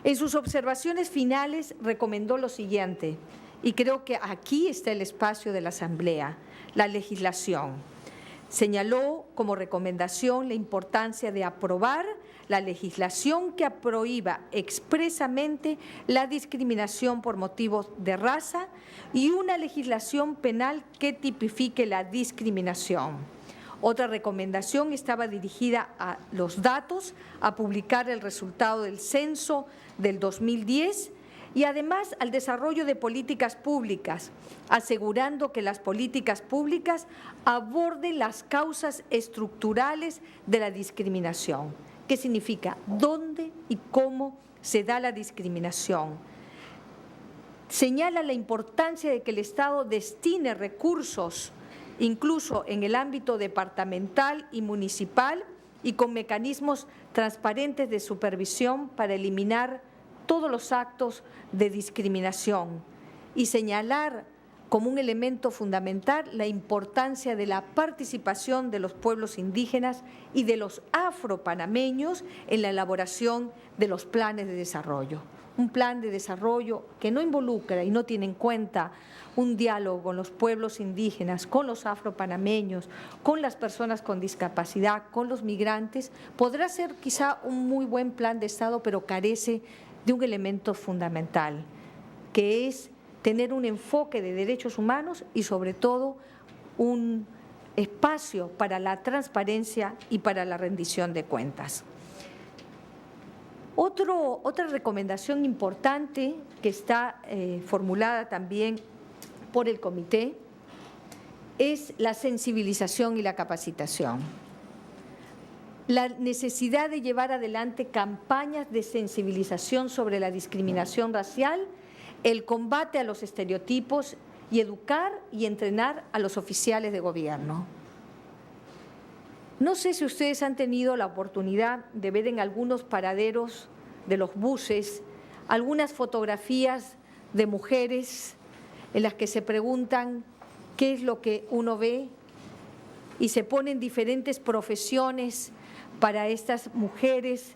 En sus observaciones finales recomendó lo siguiente, y creo que aquí está el espacio de la Asamblea: la legislación. Señaló como recomendación la importancia de aprobar la legislación que prohíba expresamente la discriminación por motivos de raza y una legislación penal que tipifique la discriminación. Otra recomendación estaba dirigida a los datos, a publicar el resultado del censo del 2010 y además al desarrollo de políticas públicas, asegurando que las políticas públicas aborden las causas estructurales de la discriminación. ¿Qué significa? ¿Dónde y cómo se da la discriminación? Señala la importancia de que el Estado destine recursos, incluso en el ámbito departamental y municipal, y con mecanismos transparentes de supervisión para eliminar todos los actos de discriminación, y señalar como un elemento fundamental la importancia de la participación de los pueblos indígenas y de los afropanameños en la elaboración de los planes de desarrollo. Un plan de desarrollo que no involucra y no tiene en cuenta un diálogo con los pueblos indígenas, con los afropanameños, con las personas con discapacidad, con los migrantes, podrá ser quizá un muy buen plan de Estado, pero carece de un elemento fundamental, que es tener un enfoque de derechos humanos y sobre todo un espacio para la transparencia y para la rendición de cuentas. Otra recomendación importante que está formulada también por el comité es la sensibilización y la capacitación. La necesidad de llevar adelante campañas de sensibilización sobre la discriminación racial, el combate a los estereotipos y educar y entrenar a los oficiales de gobierno. No sé si ustedes han tenido la oportunidad de ver en algunos paraderos de los buses algunas fotografías de mujeres en las que se preguntan qué es lo que uno ve y se ponen diferentes profesiones para estas mujeres.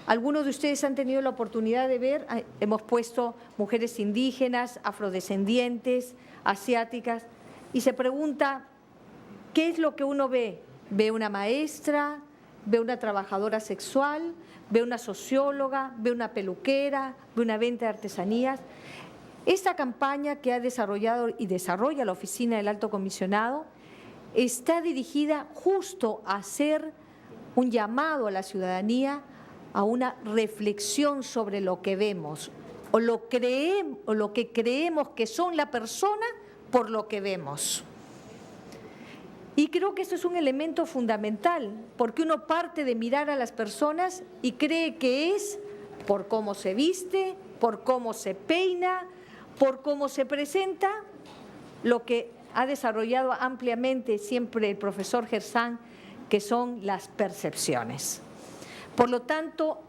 Algunos de ustedes han tenido la oportunidad de ver, hemos puesto mujeres indígenas, afrodescendientes, asiáticas, y se pregunta, ¿qué es lo que uno ve? ¿Ve una maestra? ¿Ve una trabajadora sexual? ¿Ve una socióloga? ¿Ve una peluquera? ¿Ve una venta de artesanías? Esta campaña que ha desarrollado y desarrolla la Oficina del Alto Comisionado está dirigida justo a hacer un llamado a la ciudadanía a una reflexión sobre lo que vemos o lo que creemos que son la persona por lo que vemos. Y creo que eso es un elemento fundamental, porque uno parte de mirar a las personas y cree que es por cómo se viste, por cómo se peina, por cómo se presenta, lo que ha desarrollado ampliamente siempre el profesor Gersán, que son las percepciones. Por lo tanto,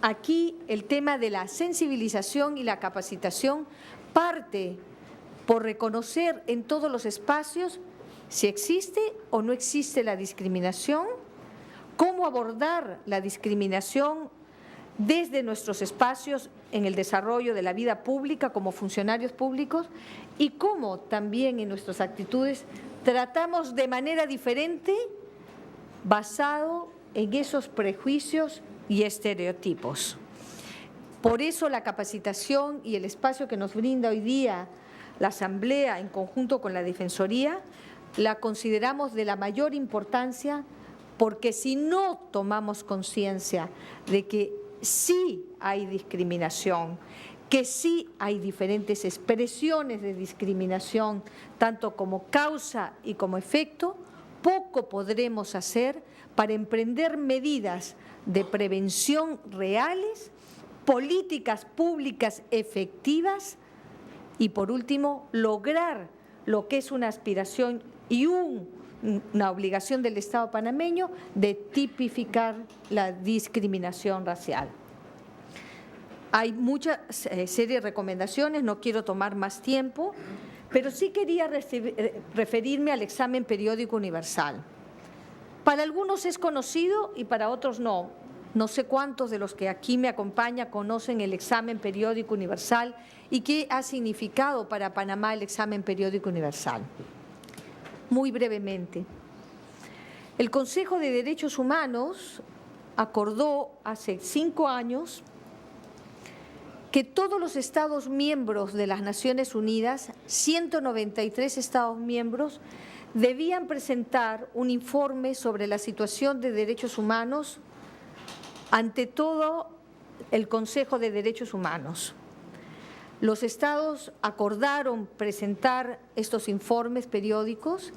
aquí el tema de la sensibilización y la capacitación parte por reconocer en todos los espacios si existe o no existe la discriminación, cómo abordar la discriminación desde nuestros espacios en el desarrollo de la vida pública como funcionarios públicos y cómo también en nuestras actitudes tratamos de manera diferente basado en esos prejuicios y estereotipos. Por eso la capacitación y el espacio que nos brinda hoy día la Asamblea en conjunto con la Defensoría la consideramos de la mayor importancia, porque si no tomamos conciencia de que sí hay discriminación, que sí hay diferentes expresiones de discriminación, tanto como causa y como efecto, poco podremos hacer para emprender medidas de prevención reales, políticas públicas efectivas y, por último, lograr lo que es una aspiración y una obligación del Estado panameño de tipificar la discriminación racial. Hay muchas serie de recomendaciones, no quiero tomar más tiempo, pero sí quería referirme al examen periódico universal. Para algunos es conocido y para otros no. No sé cuántos de los que aquí me acompañan conocen el examen periódico universal y qué ha significado para Panamá el examen periódico universal. Muy brevemente, el Consejo de Derechos Humanos acordó hace 5 años que todos los Estados miembros de las Naciones Unidas, 193 Estados miembros, debían presentar un informe sobre la situación de derechos humanos ante todo el Consejo de Derechos Humanos. Los Estados acordaron presentar estos informes periódicos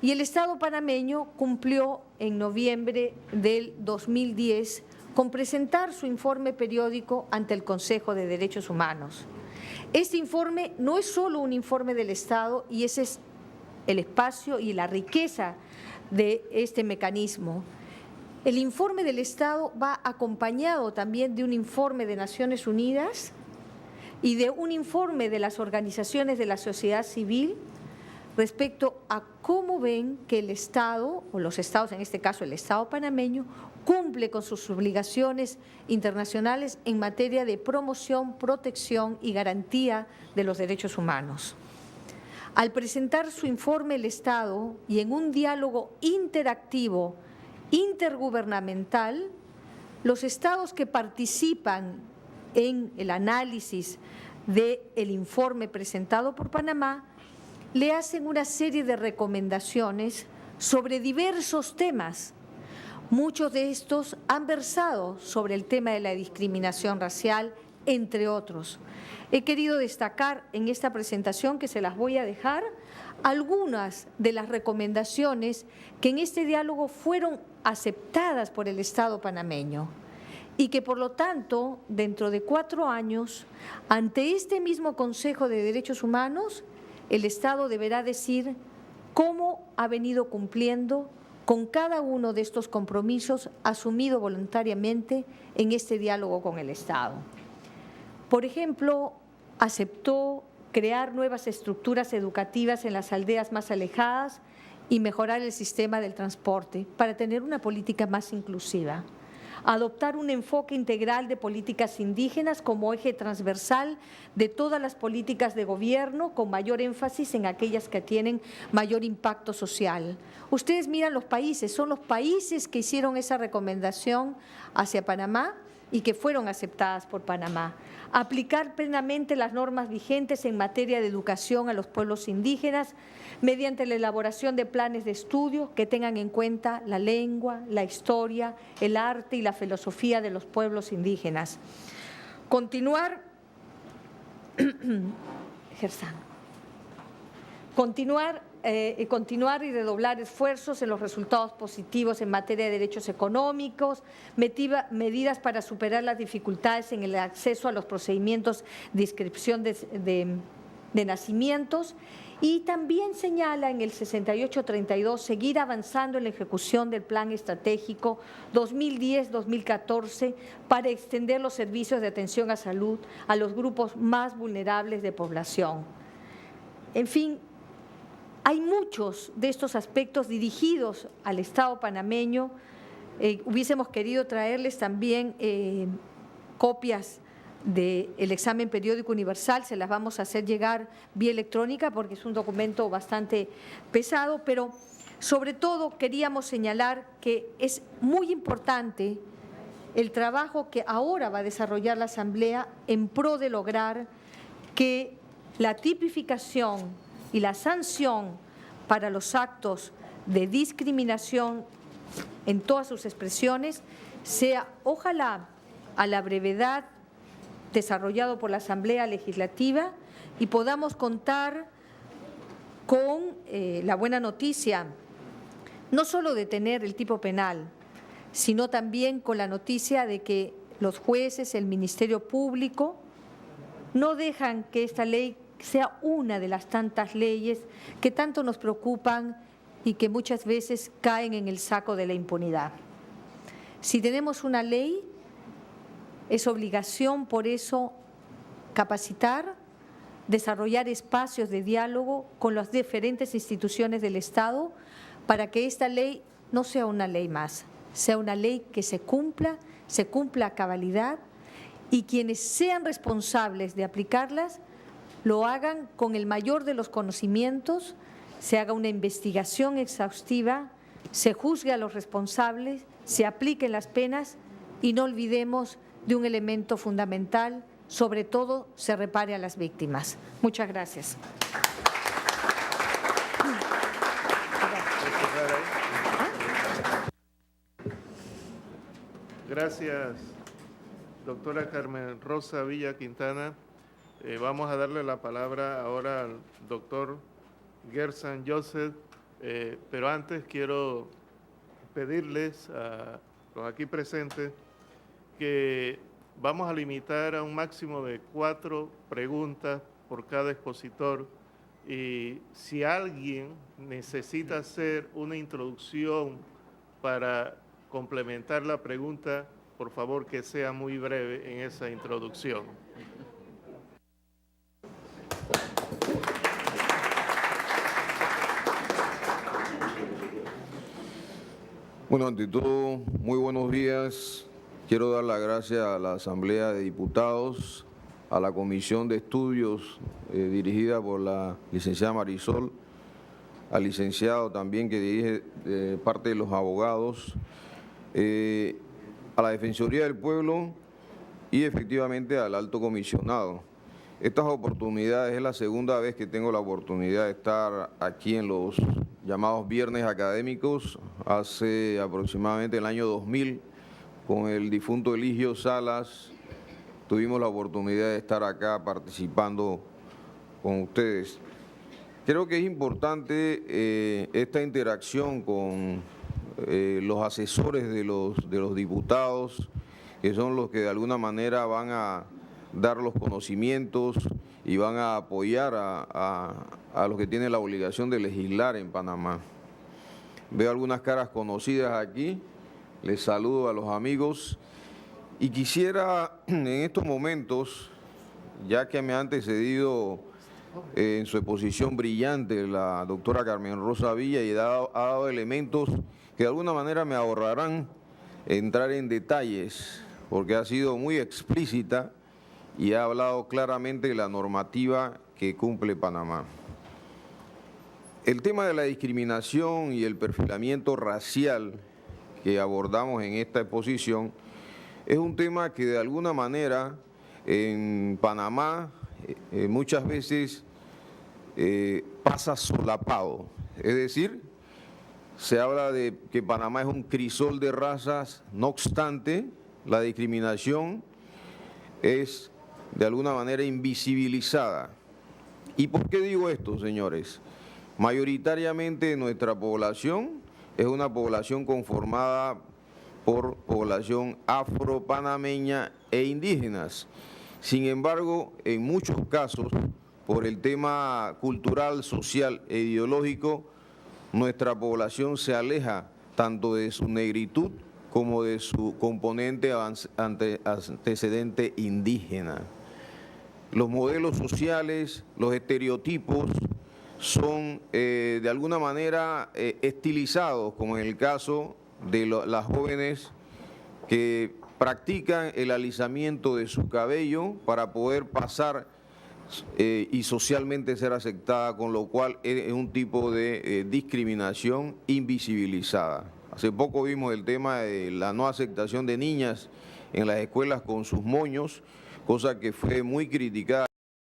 y el Estado panameño cumplió en noviembre del 2010 con presentar su informe periódico ante el Consejo de Derechos Humanos. Este informe no es solo un informe del Estado, y ese es el espacio y la riqueza de este mecanismo. El informe del Estado va acompañado también de un informe de Naciones Unidas y de un informe de las organizaciones de la sociedad civil respecto a cómo ven que el Estado, o los Estados, en este caso el Estado panameño, cumple con sus obligaciones internacionales en materia de promoción, protección y garantía de los derechos humanos. Al presentar su informe el Estado y en un diálogo interactivo, intergubernamental, los Estados que participan en el análisis del informe presentado por Panamá le hacen una serie de recomendaciones sobre diversos temas. Muchos de estos han versado sobre el tema de la discriminación racial, entre otros. He querido destacar en esta presentación, que se las voy a dejar, algunas de las recomendaciones que en este diálogo fueron aceptadas por el Estado panameño y que, por lo tanto, dentro de 4 años, ante este mismo Consejo de Derechos Humanos, el Estado deberá decir cómo ha venido cumpliendo con cada uno de estos compromisos asumido voluntariamente en este diálogo con el Estado. Por ejemplo, aceptó crear nuevas estructuras educativas en las aldeas más alejadas y mejorar el sistema del transporte para tener una política más inclusiva. Adoptar un enfoque integral de políticas indígenas como eje transversal de todas las políticas de gobierno, con mayor énfasis en aquellas que tienen mayor impacto social. Ustedes miran los países, son los países que hicieron esa recomendación hacia Panamá y que fueron aceptadas por Panamá. Aplicar plenamente las normas vigentes en materia de educación a los pueblos indígenas mediante la elaboración de planes de estudio que tengan en cuenta la lengua, la historia, el arte y la filosofía de los pueblos indígenas. Continuar y redoblar esfuerzos en los resultados positivos en materia de derechos económicos, medidas para superar las dificultades en el acceso a los procedimientos de inscripción de nacimientos, y también señala en el 6832 seguir avanzando en la ejecución del Plan Estratégico 2010-2014 para extender los servicios de atención a salud a los grupos más vulnerables de población. En fin, hay muchos de estos aspectos dirigidos al Estado panameño. Hubiésemos querido traerles también copias del examen periódico universal, se las vamos a hacer llegar vía electrónica porque es un documento bastante pesado, pero sobre todo queríamos señalar que es muy importante el trabajo que ahora va a desarrollar la Asamblea en pro de lograr que la tipificación y la sanción para los actos de discriminación en todas sus expresiones sea, ojalá, a la brevedad desarrollado por la Asamblea Legislativa, y podamos contar con la buena noticia, no solo de tener el tipo penal, sino también con la noticia de que los jueces, el Ministerio Público, no dejan que esta ley sea una de las tantas leyes que tanto nos preocupan y que muchas veces caen en el saco de la impunidad. Si tenemos una ley, es obligación, por eso, capacitar, desarrollar espacios de diálogo con las diferentes instituciones del Estado para que esta ley no sea una ley más, sea una ley que se cumpla, se cumpla a cabalidad y quienes sean responsables de aplicarlas lo hagan con el mayor de los conocimientos, se haga una investigación exhaustiva, se juzgue a los responsables, se apliquen las penas y no olvidemos de un elemento fundamental, sobre todo se repare a las víctimas. Muchas gracias. Gracias, doctora Carmen Rosa Villa Quintana. Vamos a darle la palabra ahora al doctor Gerson Joseph, pero antes quiero pedirles a los aquí presentes que vamos a limitar a un máximo de 4 preguntas por cada expositor, y si alguien necesita hacer una introducción para complementar la pregunta, por favor que sea muy breve en esa introducción. Bueno, ante todo, muy buenos días. Quiero dar las gracias a la Asamblea de Diputados, a la Comisión de Estudios dirigida por la licenciada Marisol, al licenciado también que dirige parte de los abogados, a la Defensoría del Pueblo y efectivamente al Alto Comisionado. Estas oportunidades, es la segunda vez que tengo la oportunidad de estar aquí en los llamados Viernes Académicos. Hace aproximadamente el año 2000, con el difunto Eligio Salas, tuvimos la oportunidad de estar acá participando con ustedes. Creo que es importante esta interacción con los asesores de los diputados, que son los que de alguna manera van a dar los conocimientos y van a apoyar a los que tienen la obligación de legislar en Panamá. Veo algunas caras conocidas aquí, les saludo a los amigos y quisiera en estos momentos, ya que me ha antecedido en su exposición brillante la doctora Carmen Rosa Villa y ha dado elementos que de alguna manera me ahorrarán entrar en detalles, porque ha sido muy explícita y ha hablado claramente de la normativa que cumple Panamá. El tema de la discriminación y el perfilamiento racial que abordamos en esta exposición es un tema que de alguna manera en Panamá muchas veces pasa solapado, es decir, se habla de que Panamá es un crisol de razas, no obstante, la discriminación es de alguna manera invisibilizada. ¿Y por qué digo esto, señores? Mayoritariamente nuestra población es una población conformada por población afro-panameña e indígenas. Sin embargo, en muchos casos, por el tema cultural, social e ideológico, nuestra población se aleja tanto de su negritud como de su componente antecedente indígena. Los modelos sociales, los estereotipos son de alguna manera estilizados, como en el caso de las jóvenes que practican el alisamiento de su cabello para poder pasar y socialmente ser aceptada, con lo cual es un tipo de discriminación invisibilizada. Hace poco vimos el tema de la no aceptación de niñas en las escuelas con sus moños, cosa que fue muy criticada.